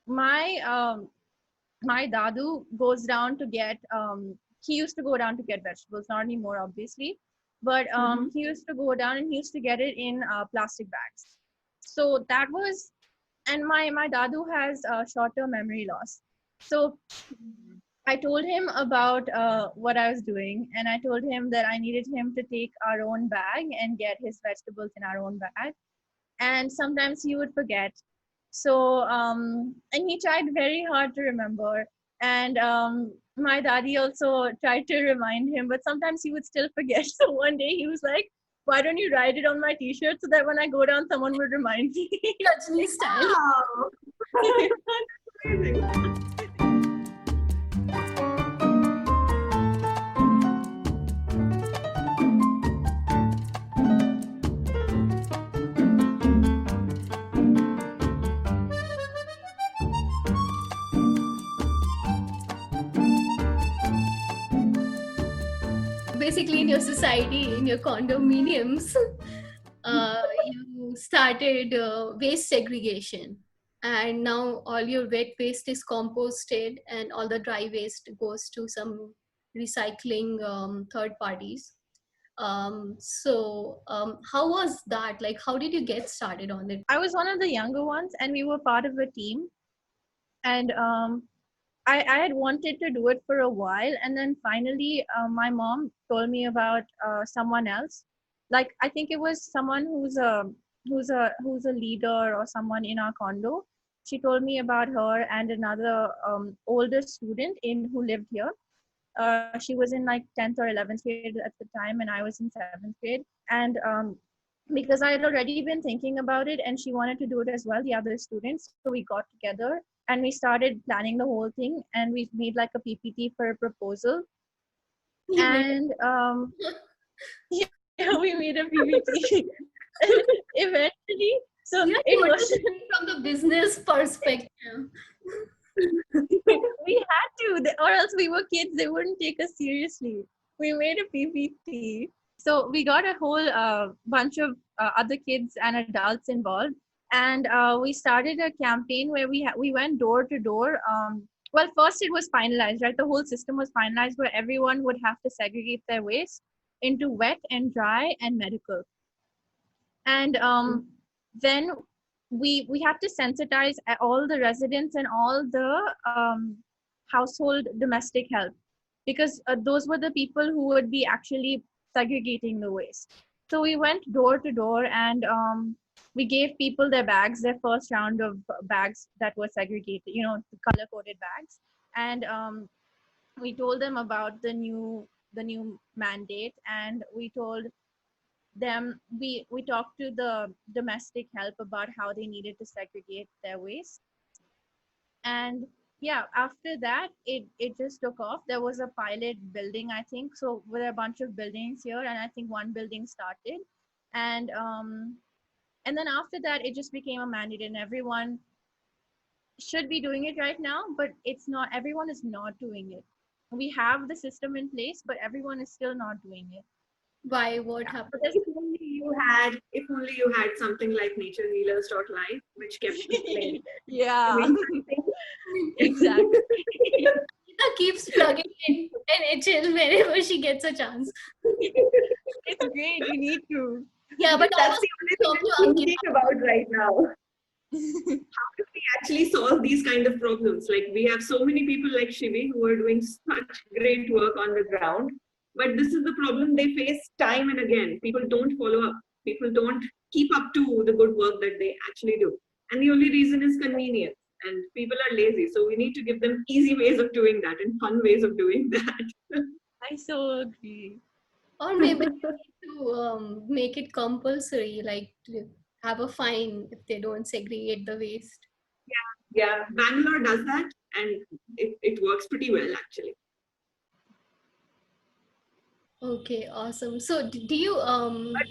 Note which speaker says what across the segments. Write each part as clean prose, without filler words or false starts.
Speaker 1: my dadu goes down to get he used to go down to get vegetables, not anymore obviously, but he used to go down and he used to get it in plastic bags. So that was, and my dadu has short-term memory loss. So I told him about what I was doing, and I told him that I needed him to take our own bag and get his vegetables in our own bag. And sometimes he would forget. So, and he tried very hard to remember. And my daddy also tried to remind him, but sometimes he would still forget. So one day he was like, "Why don't you write it on my t-shirt so that when I go down, someone would remind me?"
Speaker 2: Rajni style.
Speaker 3: Wow. Amazing.
Speaker 2: Basically, in your society, in your condominiums, you started waste segregation, and now all your wet waste is composted and all the dry waste goes to some recycling third parties. How was that? Like, how did you get started on it?
Speaker 1: I was one of the younger ones, and we were part of a team. And I had wanted to do it for a while, and then finally my mom told me about someone else. Like I think it was someone who's a leader or someone in our condo. She told me about her and another older student in who lived here. She was in like 10th or 11th grade at the time, and I was in 7th grade. And because I had already been thinking about it, and she wanted to do it as well, the other students. So we got together and we started planning the whole thing, and we made like a PPT for a proposal. And yeah, we made a PPT. Eventually, so
Speaker 2: Yeah,
Speaker 1: it
Speaker 2: what
Speaker 1: was
Speaker 2: is it from the business perspective?
Speaker 1: we had to, or else we were kids, they wouldn't take us seriously. We made a PPT. So we got a whole bunch of other kids and adults involved, and we started a campaign where we went door to door. Well, first it was finalized, right? The whole system was finalized where everyone would have to segregate their waste into wet and dry and medical. And then we have to sensitize all the residents and all the household domestic help, because those were the people who would be actually segregating the waste. So we went door to door, and we gave people their bags, their first round of bags that were segregated, the color coded bags. And we told them about the new mandate, and we told them, we talked to the domestic help about how they needed to segregate their waste. And yeah, after that it just took off. There was a pilot building, I think, so there are a bunch of buildings here, and I think one building started. And then after that it just became a mandate, and everyone should be doing it right now, but it's not, everyone is not doing it. We have the system in place, but everyone is still not doing it.
Speaker 2: Why? What happened?
Speaker 3: If only you had something like naturehealers.life, which kept displaying.
Speaker 1: Yeah. Exactly.
Speaker 2: Geeta keeps plugging in NHL whenever she gets a chance.
Speaker 1: It's great. We need to.
Speaker 2: Yeah, but
Speaker 3: That's the only thing I'm thinking about right now. How do we actually solve these kind of problems? Like, we have so many people like Shivi who are doing such great work on the ground, but this is the problem they face time and again. People don't follow up. People don't keep up to the good work that they actually do. And the only reason is convenience. And people are lazy. So we need to give them easy ways of doing that and fun ways of doing that.
Speaker 1: I so agree.
Speaker 2: Or maybe you need to make it compulsory, like to have a fine if they don't segregate the waste.
Speaker 3: Yeah, Bangalore does that, and it works pretty well actually.
Speaker 2: Okay, awesome. So do you
Speaker 3: But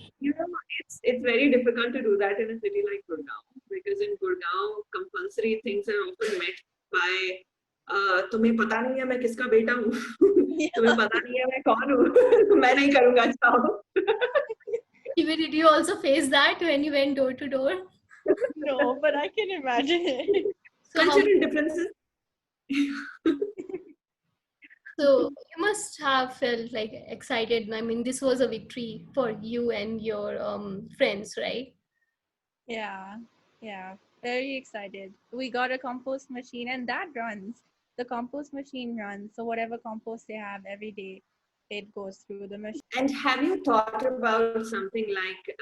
Speaker 3: it's very difficult to do that in a city like Gurgaon, because in Gurgaon compulsory things are often met by तुम्हें पता नहीं है मैं किसका बेटा हूँ, तुम्हें पता नहीं है मैं कौन हूँ, मैं नहीं करूँगा जाओ.
Speaker 2: did you also face that when you went door to door?
Speaker 1: No, but I can imagine it.
Speaker 2: So
Speaker 3: Cultural differences.
Speaker 2: So you must have felt like excited. I mean, this was a victory for you and your friends, right?
Speaker 1: Yeah, yeah, very excited. We got a compost machine and that runs. The compost machine runs. So whatever compost they have every day, it goes through the machine.
Speaker 3: And have you thought about something like,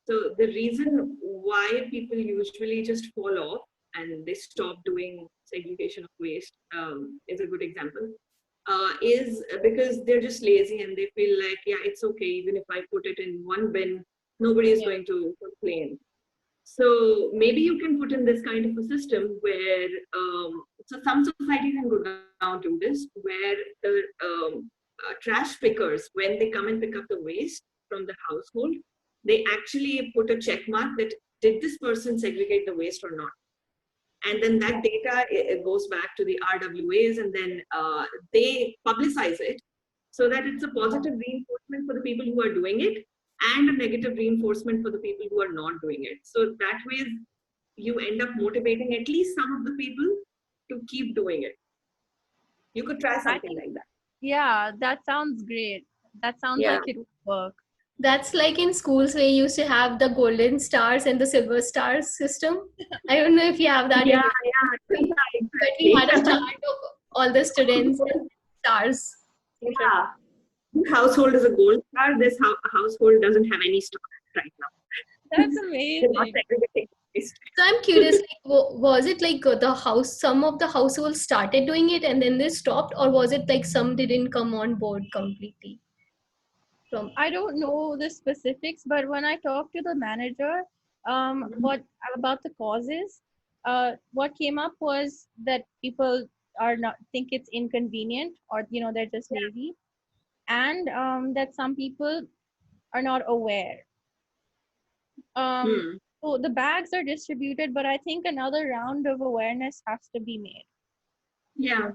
Speaker 3: so the reason why people usually just fall off and they stop doing segregation of waste is a good example, is because they're just lazy and they feel like, yeah, it's okay, even if I put it in one bin, nobody is
Speaker 1: Yeah.
Speaker 3: going to complain. So maybe you can put in this kind of a system where, so some societies in Gurgaon do this, where the trash pickers, when they come and pick up the waste from the household, they actually put a check mark that did this person segregate the waste or not. And then that data it goes back to the RWAs, and then they publicize it so that it's a positive reinforcement for the people who are doing it and a negative reinforcement for the people who are not doing it. So that way you end up motivating at least some of the people to keep doing it. You could try
Speaker 1: I
Speaker 3: something
Speaker 1: think,
Speaker 3: like that.
Speaker 1: yeah, that sounds great. That sounds
Speaker 3: Yeah.
Speaker 1: like it would work.
Speaker 2: That's like in schools where you used to have the golden stars and the silver stars system. I don't know if you have that.
Speaker 3: Yeah,
Speaker 2: But we
Speaker 3: exactly.
Speaker 2: had a chart of all the students and stars.
Speaker 3: Yeah. This household is a gold star. This household doesn't have any stars right now.
Speaker 1: That's
Speaker 3: They're not
Speaker 1: amazing.
Speaker 3: segregating waste.
Speaker 2: So I'm curious, like, was it like the house, some of the households started doing it and then they stopped, or was it like some didn't come on board completely? From
Speaker 1: I don't know the specifics, but when I talked to the manager, what about the causes, what came up was that people are not think it's inconvenient, or they're just lazy, and that some people are not aware.
Speaker 3: Hmm.
Speaker 1: So the bags are distributed, but I think another round of awareness has to be made.
Speaker 3: Yeah.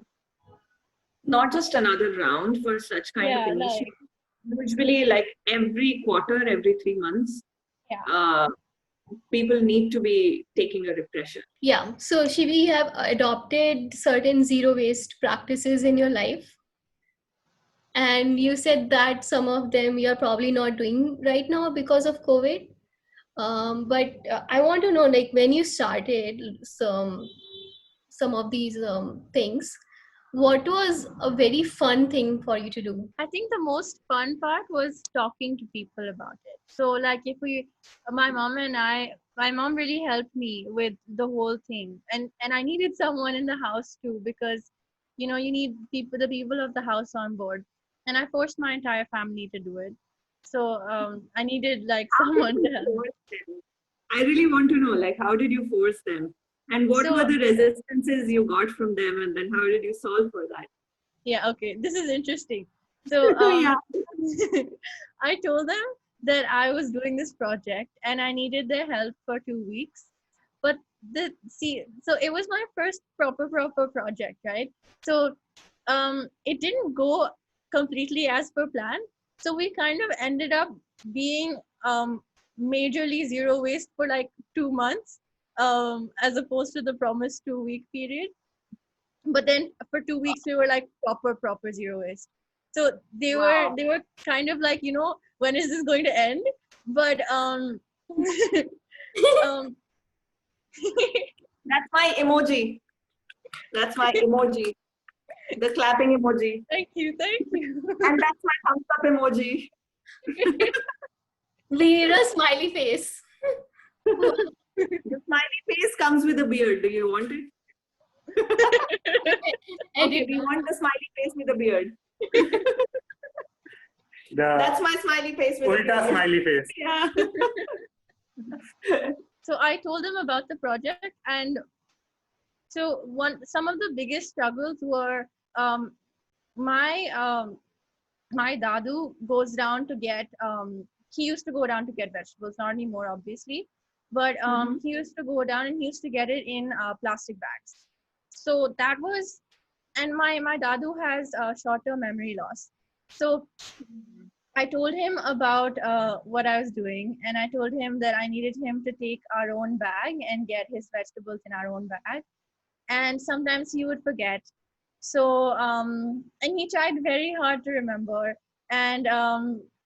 Speaker 3: Not just another round for such kind of
Speaker 1: Yeah,
Speaker 3: initiative. Usually, like every quarter, every 3 months,
Speaker 1: yeah.
Speaker 3: people need to be taking a refresher.
Speaker 2: yeah, so Shivi, you have adopted certain zero waste practices in your life, and you said that some of them you're probably not doing right now because of COVID. But I want to know, like, when you started some of these things, what was a very fun thing for you to do?
Speaker 1: I think the most fun part was talking to people about it. So, like, my mom really helped me with the whole thing, and I needed someone in the house too, because you need the people of the house on board, and I forced my entire family to do it. So, I needed like
Speaker 3: How did
Speaker 1: someone
Speaker 3: you
Speaker 1: to help.
Speaker 3: force them? I really want to know, like, how did you force them? And what
Speaker 1: So,
Speaker 3: were the resistances you got from them? And then how did you solve for that?
Speaker 1: yeah, okay, this is interesting. So,
Speaker 3: Yeah.
Speaker 1: I told them that I was doing this project and I needed their help for 2 weeks. But so it was my first proper project, right? So it didn't go completely as per plan. So we kind of ended up being majorly zero waste for like 2 months, as opposed to the promised 2 week period. But then for 2 weeks we were like proper zero waste. So
Speaker 3: Wow.
Speaker 1: they were kind of like, when is this going to end? But um
Speaker 3: That's my emoji. That's my emoji. The clapping emoji.
Speaker 1: thank you.
Speaker 3: And that's my thumbs up emoji.
Speaker 2: We need a smiley face.
Speaker 3: The smiley face comes with a beard. Do you want it? Okay, we want the smiley face with a beard. That's my smiley face with a
Speaker 4: Ulta
Speaker 3: beard.
Speaker 4: smiley face.
Speaker 3: Yeah.
Speaker 1: So I told them about the project, and so some of the biggest struggles were, my my dadu goes down to get, he used to go down to get vegetables, not anymore obviously, but he used to go down and he used to get it in plastic bags. So that was, and my dadu has short-term memory loss. So I told him about what I was doing, and I told him that I needed him to take our own bag and get his vegetables in our own bag. and sometimes he would forget. So and he tried very hard to remember, and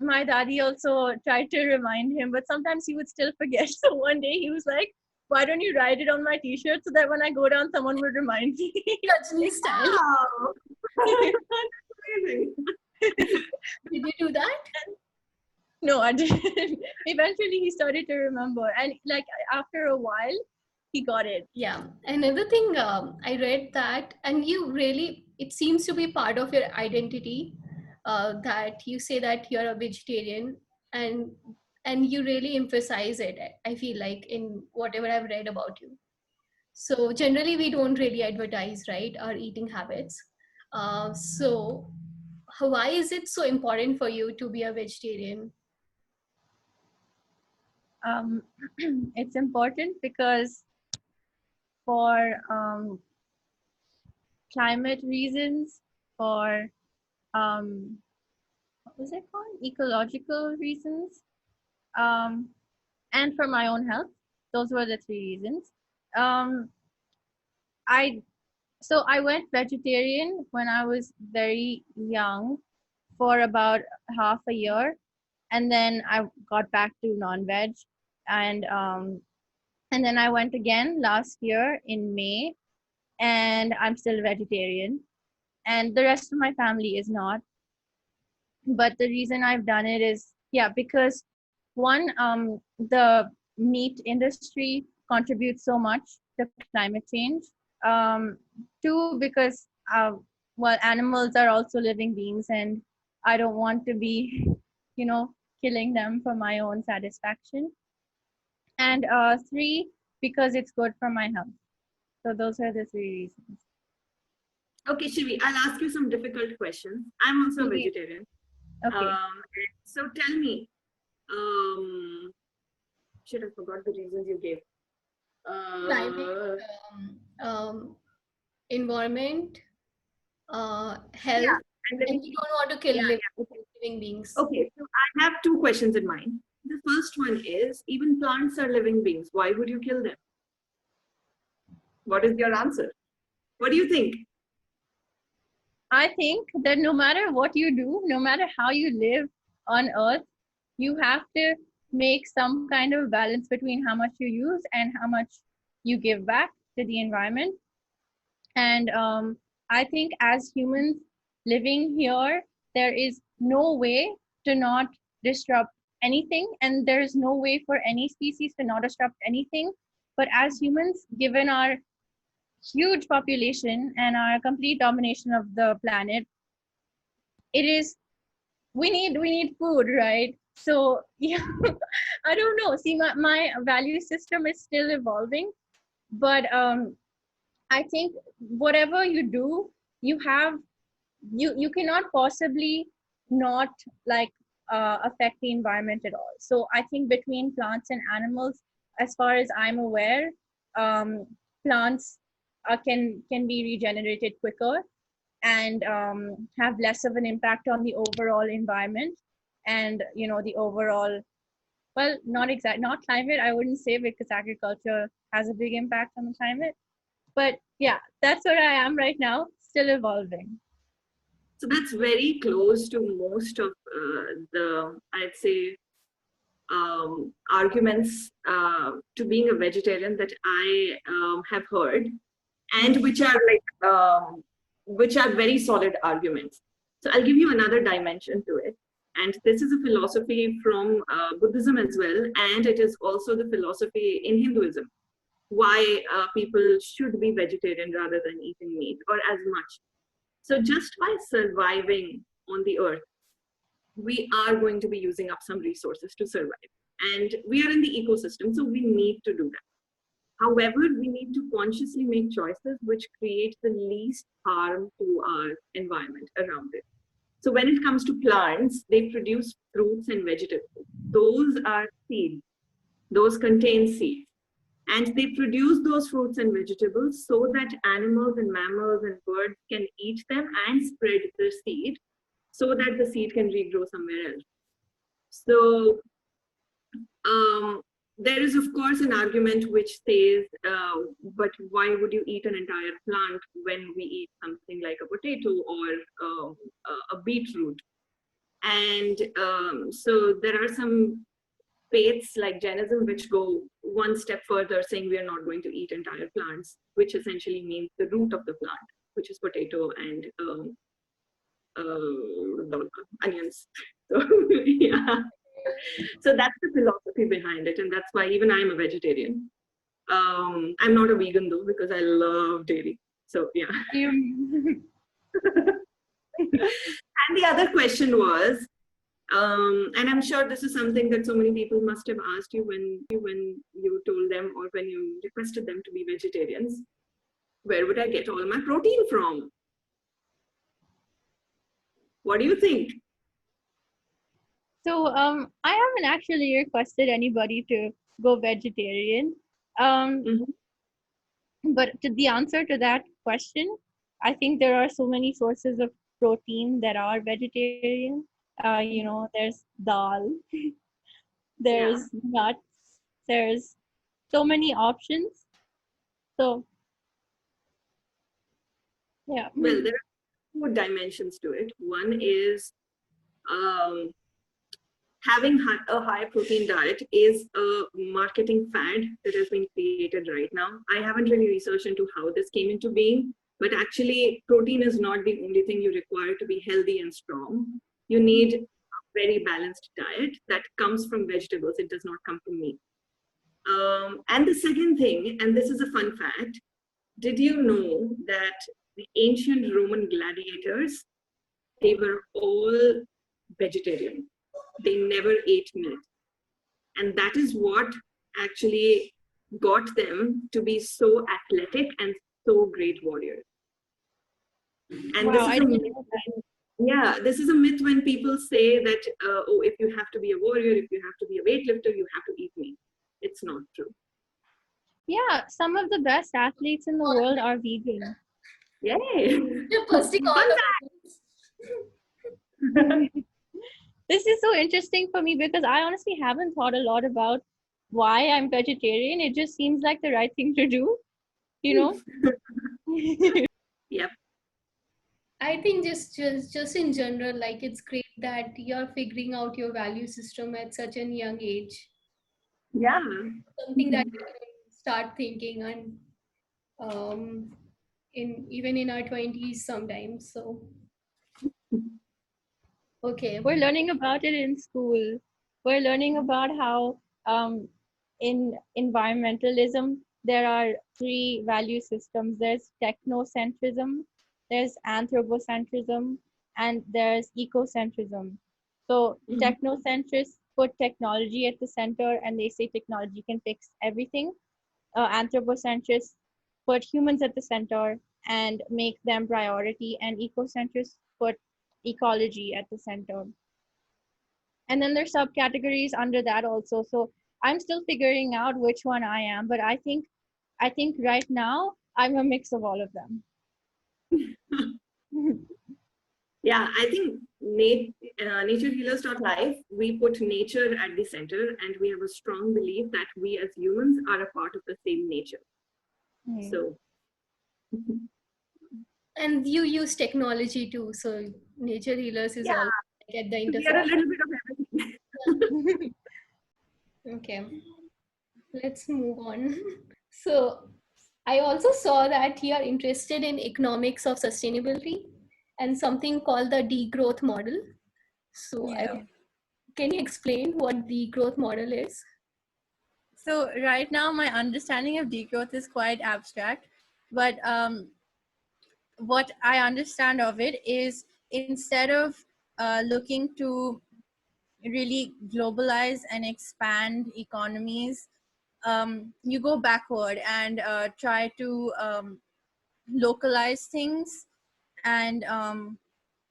Speaker 1: my daddy also tried to remind him, but sometimes he would still forget. So one day he was like, why don't you write it on my t-shirt so that when I go down someone would remind me.
Speaker 2: Rajni style.
Speaker 3: Wow. Amazing.
Speaker 2: Did you do that?
Speaker 1: No, I didn't. Eventually he started to remember, and like after a while he got it.
Speaker 2: Yeah. Another thing, I read that, and you really, it seems to be part of your identity, that you say that you're a vegetarian, and you really emphasize it. I feel like in whatever I've read about you. So generally, we don't really advertise, right, our eating habits. So why is it so important for you to be a vegetarian?
Speaker 1: Um, it's important because for climate reasons, for what was it called? Ecological reasons, um, and for my own health. Those were the three reasons. Um, I so I went vegetarian when I was very young for about half a year, and then I got back to non-veg, and and then I went again last year in May, and I'm still vegetarian, and the rest of my family is not. But the reason I've done it is, yeah, because one, the meat industry contributes so much to climate change. Um, Two, because well, animals are also living beings, and I don't want to be, you know, killing them for my own satisfaction. And three, because it's good for my health. So those are the three reasons.
Speaker 3: Okay, Shivi, I'll ask you some difficult questions. I'm also a
Speaker 1: Okay.
Speaker 3: vegetarian.
Speaker 1: Okay.
Speaker 3: So tell me, shit, I forgot the reasons you gave.
Speaker 2: Climate, environment, health,
Speaker 3: Yeah, and let
Speaker 2: and
Speaker 3: me.
Speaker 2: you don't want to kill
Speaker 3: Yeah, yeah. Okay.
Speaker 2: living beings.
Speaker 3: Okay, so I have two questions in mind. The first one is, even plants are living beings. Why would you kill them? What is your answer? What do you think?
Speaker 1: I think that no matter what you do, no matter how you live on earth, you have to make some kind of balance between how much you use and how much you give back to the environment. And I think as humans living here, there is no way to not disrupt anything, and there is no way for any species to not disrupt anything. But as humans, given our huge population and our complete domination of the planet, it is we need food, right? So yeah, I don't know. See, my value system is still evolving, but I think whatever you do, you have you cannot possibly not like affect the environment at all. So I think between plants and animals, as far as I'm aware, um, plants can be regenerated quicker and have less of an impact on the overall environment, and the overall, well, not climate, I wouldn't say, because agriculture has a big impact on the climate. But yeah, that's where I am right now, still evolving.
Speaker 3: So that's very close to most of the, I'd say, arguments to being a vegetarian that I have heard, and which are very solid arguments. So I'll give you another dimension to it, and this is a philosophy from Buddhism as well, and it is also the philosophy in Hinduism. Why people should be vegetarian rather than eating meat or as much. So just by surviving on the earth, we are going to be using up some resources to survive. And we are in the ecosystem, so we need to do that. However, we need to consciously make choices which create the least harm to our environment around it. So when it comes to plants, they produce fruits and vegetables. Those are seeds. Those contain seeds. And they produce those fruits and vegetables so that animals and mammals and birds can eat them and spread the seed so that the seed can regrow somewhere else. So there is, of course, an argument which says, but why would you eat an entire plant when we eat something like a potato or a beetroot? And so there are some faiths like Jainism which go one step further, saying we are not going to eat entire plants, which essentially means the root of the plant, which is potato and onions. So yeah, so that's the philosophy behind it, and that's why even I'm a vegetarian. I'm not a vegan though because I love dairy. So yeah. And the other question was, and I'm sure this is something that so many people must have asked you when you told them or when you requested them to be vegetarians. Where would I get all my protein from? What do you think?
Speaker 1: So I haven't actually requested anybody to go vegetarian. But to the answer to that question, I think there are so many sources of protein that are vegetarian. There's dal, there's nuts, there's so many options. So yeah.
Speaker 3: Well, there are 2 dimensions to it. One is having a high protein diet is a marketing fad that has been created right now. I haven't really researched into how this came into being, but actually protein is not the only thing you require to be healthy and strong. You need a very balanced diet that comes from vegetables. It does not come from meat. And the second thing, and this is a fun fact, did you know that the ancient Roman gladiators, they were all vegetarian? They never ate meat. And that is what actually got them to be so athletic and so great warriors. And
Speaker 1: Wow,
Speaker 3: this is a myth. Yeah, this is a myth when people say that, oh, if you have to be a warrior, if you have to be a weightlifter, you have to eat meat. It's not true.
Speaker 1: Yeah, some of the best athletes in the world are vegan.
Speaker 3: Yay!
Speaker 2: You're posting all the
Speaker 1: This is so interesting for me because I honestly haven't thought a lot about why I'm vegetarian. It just seems like the right thing to do, you know?
Speaker 3: Yep.
Speaker 2: I think just in general, like it's great that you're figuring out your value system at such a young age.
Speaker 3: Yeah.
Speaker 2: Something that we can start thinking and even in our 20s sometimes. So okay.
Speaker 1: We're learning about it in school. We're learning about how in environmentalism there are 3 value systems. There's technocentrism, there's anthropocentrism, and there's ecocentrism. So technocentrists put technology at the center and they say technology can fix everything. Anthropocentrists put humans at the center and make them priority, and ecocentrists put ecology at the center. And then there's subcategories under that also. So I'm still figuring out which one I am, but I think right now I'm a mix of all of them.
Speaker 3: Yeah, I think naturehealers.life, we put nature at the center, and we have a strong belief that we as humans are a part of the same nature. So.
Speaker 2: And you use technology too. So Nature Healers is all at the intersection.
Speaker 3: We are a little bit of everything.
Speaker 2: Okay, let's move on. So I also saw that you are interested in economics of sustainability and something called the degrowth model. So can you explain what degrowth model is?
Speaker 1: So right now my understanding of degrowth is quite abstract, but what I understand of it is instead of looking to really globalize and expand economies, you go backward and try to localize things and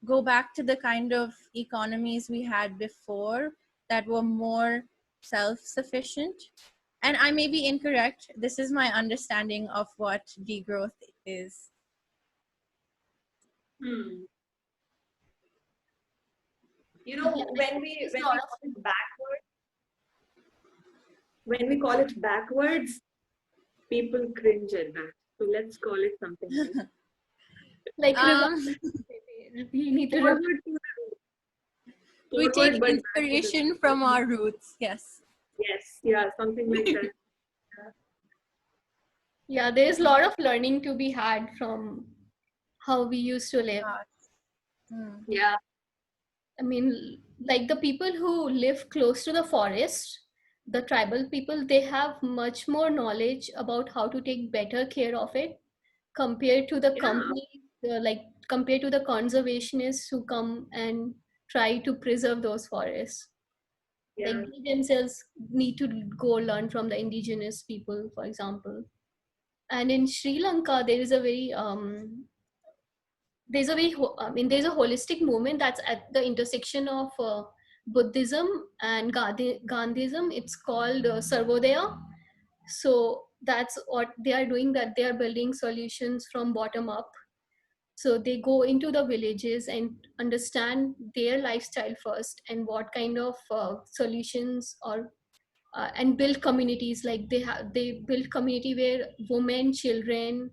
Speaker 1: go back to the kind of economies we had before that were more self-sufficient. And I may be incorrect. This is my understanding of what degrowth is.
Speaker 3: You know, when we look backward, when we call it backwards, people cringe at that. So let's call it something else.
Speaker 2: Like we need to
Speaker 3: Forward to the
Speaker 1: we
Speaker 3: forward,
Speaker 1: take
Speaker 3: but
Speaker 1: inspiration from our roots. Yes.
Speaker 3: yes, yeah, something like that.
Speaker 2: yeah, there's a lot of learning to be had from how we used to live.
Speaker 3: Yeah.
Speaker 2: I mean, like the people who live close to the forest, the tribal people, they have much more knowledge about how to take better care of it compared to the
Speaker 3: Yeah.
Speaker 2: company, like compared to the conservationists who come and try to preserve those forests.
Speaker 3: Yeah.
Speaker 2: Like they themselves need to go learn from the indigenous people, for example. And in Sri Lanka, there is a very there's a holistic movement that's at the intersection of Buddhism and Gandhism. It's called Sarvodaya. So that's what they are doing, that they are building solutions from bottom up. So they go into the villages and understand their lifestyle first and what kind of solutions or and build communities. Like they build community where women, children,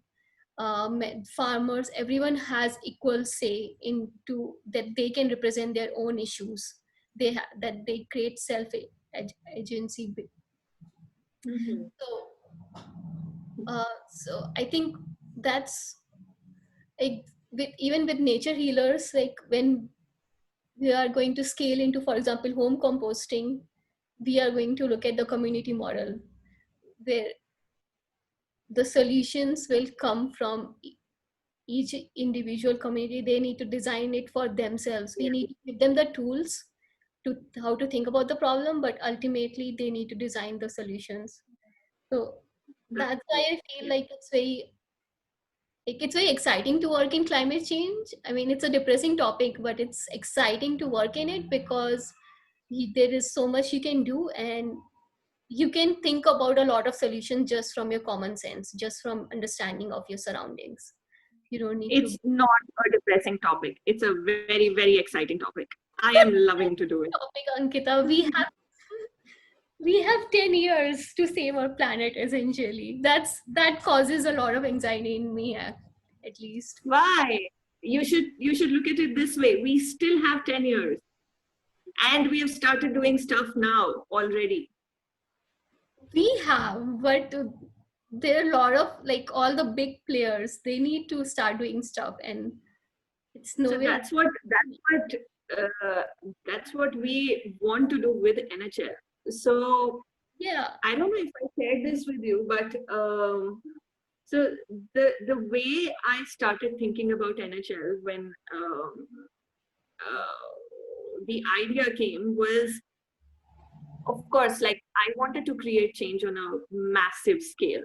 Speaker 2: farmers, everyone has equal say into that they can represent their own issues. That they create self agency.
Speaker 3: Mhm.
Speaker 2: So I think that's like even with nature healers, like when we are going to scale into, for example, home composting, we are going to look at the community model where the solutions will come from each individual community. They need to design it for themselves. We need to give them the tools to how to think about the problem, but ultimately they need to design the solutions. So that's why I feel like it's very exciting to work in climate change. I mean, it's a depressing topic, but it's exciting to work in it because there is so much you can do, and you can think about a lot of solutions just from your common sense, just from understanding of your surroundings. You don't need
Speaker 3: It's not a depressing topic. It's a very, very exciting topic. I am loving to do it.
Speaker 2: topic, Ankita. We have 10 years to save our planet. Essentially, that causes a lot of anxiety in me, at least.
Speaker 3: Why? You should look at it this way. We still have 10 years. And we have started doing stuff now already.
Speaker 2: We have, but there are a lot of, like, all the big players, they need to start doing stuff, and it's
Speaker 3: So
Speaker 2: nowhere.
Speaker 3: that's what we want to do with NHL. So
Speaker 2: Yeah.
Speaker 3: I don't know if I shared this with you, but so the way I started thinking about NHL when the idea came was, of course, like I wanted to create change on a massive scale.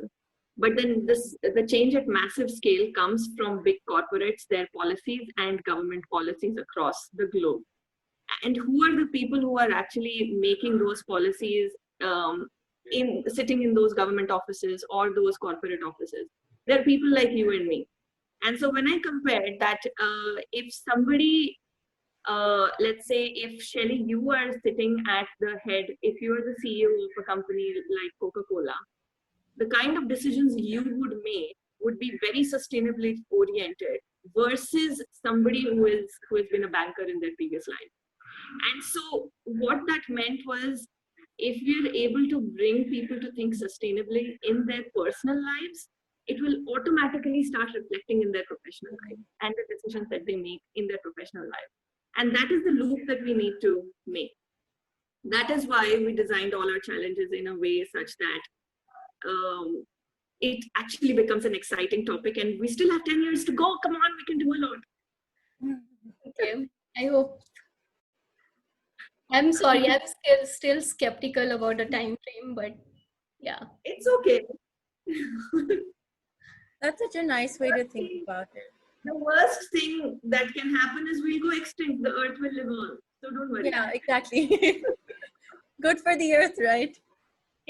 Speaker 3: But then the change at massive scale comes from big corporates, their policies, and government policies across the globe. And who are the people who are actually making those policies, in sitting in those government offices or those corporate offices? They're people like you and me. And so when I compared that, if somebody, let's say if Shelly, you are sitting at the head, if you are the CEO of a company like Coca-Cola, the kind of decisions you would make would be very sustainably oriented versus somebody who has been a banker in their previous life. And so what that meant was, if we are able to bring people to think sustainably in their personal lives, it will automatically start reflecting in their professional life and the decisions that they make in their professional life. And that is the loop that we need to make. That is why we designed all our challenges in a way such that it actually becomes an exciting topic, and we still have 10 years to go. Come on, we can do a lot.
Speaker 2: Okay. I hope. I'm sorry, I'm still skeptical about the time frame, but yeah.
Speaker 3: It's okay.
Speaker 1: That's such a nice way to think about it.
Speaker 3: The worst thing that can happen is we'll go extinct. The earth will live on. So don't worry.
Speaker 1: Yeah, exactly. Good for the earth, right?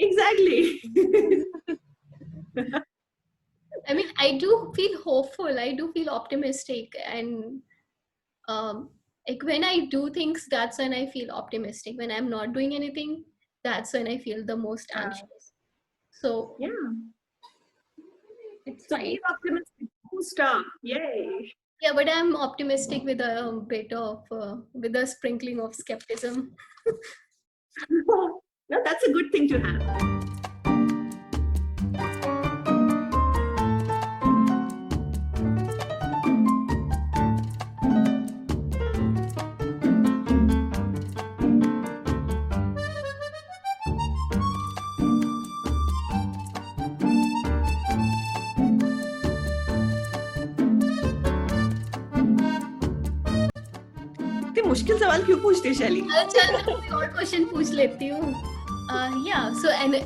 Speaker 3: Exactly.
Speaker 2: I mean, I do feel hopeful. I do feel optimistic, and like when I do things, that's when I feel optimistic. When I'm not doing anything, that's when I feel the most anxious. So
Speaker 3: Yeah.
Speaker 2: it's
Speaker 3: So
Speaker 2: fine.
Speaker 3: be optimistic. Stop. Yay.
Speaker 2: Yeah, but I'm optimistic with a bit of with a sprinkling of skepticism.
Speaker 3: No, that's a good thing to have. इतने मुश्किल सवाल क्यों पूछते शैली?
Speaker 2: अच्छा, मैं और question पूछ लेती हूँ. Yeah, so and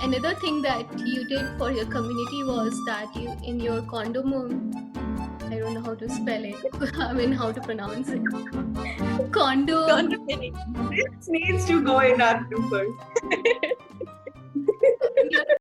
Speaker 2: another thing that you did for your community was that you in your condom, I don't know how to spell it. I mean, how to pronounce it. Condom.
Speaker 3: This needs to go in our bloopers.